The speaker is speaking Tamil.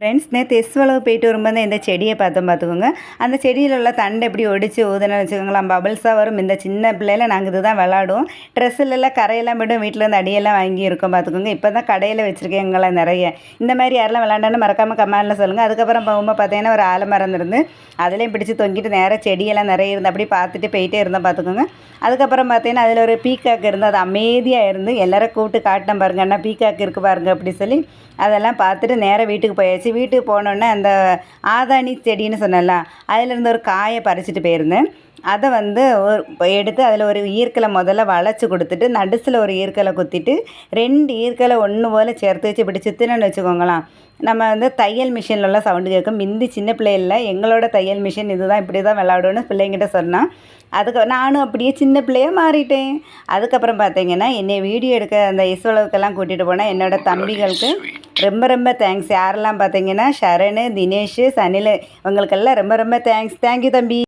ஃப்ரெண்ட்ஸ் நேற்று எஸ்வளவு போயிட்டு வரும்போது இந்த செடியை பார்த்தோம் பார்த்துக்கோங்க. அந்த செடியில் உள்ள தண்டை எப்படி ஒடிச்சு ஊதுனு வச்சுக்கோங்களேன், பபிள்ஸாக வரும். இந்த சின்ன பிள்ளையில நாங்கள் இது தான் விளாடுவோம். ட்ரெஸ்ஸுலலாம் கரையெல்லாம் போய்டும், வீட்டில் இருந்து அடியெல்லாம் வாங்கி இருக்கோம் பார்த்துக்கோங்க. இப்போ தான் கடையில் வச்சுருக்கேங்களா நிறைய. இந்த மாதிரி யாரெல்லாம் விளாண்டான்னு மறக்காமல் கமெண்டில் சொல்லுங்கள். அதுக்கப்புறம் போகும்போது பார்த்தீங்கன்னா ஒரு ஆலமரம் இருந்து அதுலேயும் பிடிச்சி தொங்கிட்டு நேராக செடியெல்லாம் நிறைய இருந்து அப்படி பார்த்துட்டு போயிட்டே இருந்தோம் பார்த்துக்கோங்க. அதுக்கப்புறம் பார்த்தீங்கன்னா அதில் ஒரு பீக்காக்கு இருந்து அது அமைதியாக இருந்து எல்லாரும் கூப்பிட்டு காட்டினேன் பாருங்க, அண்ணா பீக்காக்கு இருக்குது பாருங்க அப்படி சொல்லி அதெல்லாம் பார்த்துட்டு நேராக வீட்டுக்கு போயாச்சு. வீட்டுக்கு போனோடனே அந்த ஆதாணி செடின்னு சொன்னல அதிலேருந்து ஒரு காயை பறிச்சுட்டு போயிருந்தேன். அதை எடுத்து அதில் ஒரு ஈர்க்கலை முதல்ல வளைச்சி கொடுத்துட்டு நடுசில் ஒரு ஈர்க்கலை குத்திட்டு 2 ஈர்க்கலை ஒன்று போல் சேர்த்து வச்சு இப்படி சுற்றினோன்னு வச்சுக்கோங்களாம். நம்ம தையல் மிஷின்லலாம் சவுண்டு கேட்கும். மிந்தி சின்ன பிள்ளைல எங்களோட தையல் மிஷின் இது தான், இப்படி தான் விளாடுன்னு பிள்ளைங்கிட்ட சொன்னான். அதுக்கு நானும் அப்படியே சின்ன பிள்ளையாக மாறிட்டேன். அதுக்கப்புறம் பார்த்தீங்கன்னா என்னை வீடியோ எடுக்க அந்த இஸ்வளவுக்கெல்லாம் கூட்டிகிட்டு போனேன். என்னோடய தம்பிகளுக்கு ரொம்ப ரொம்ப தேங்க்ஸ். யாரெல்லாம் பார்த்தீங்கன்னா ஷரணு, தினேஷ், சனில் இவங்களுக்கெல்லாம் ரொம்ப ரொம்ப தேங்க்ஸ். தேங்க்யூ தம்பி.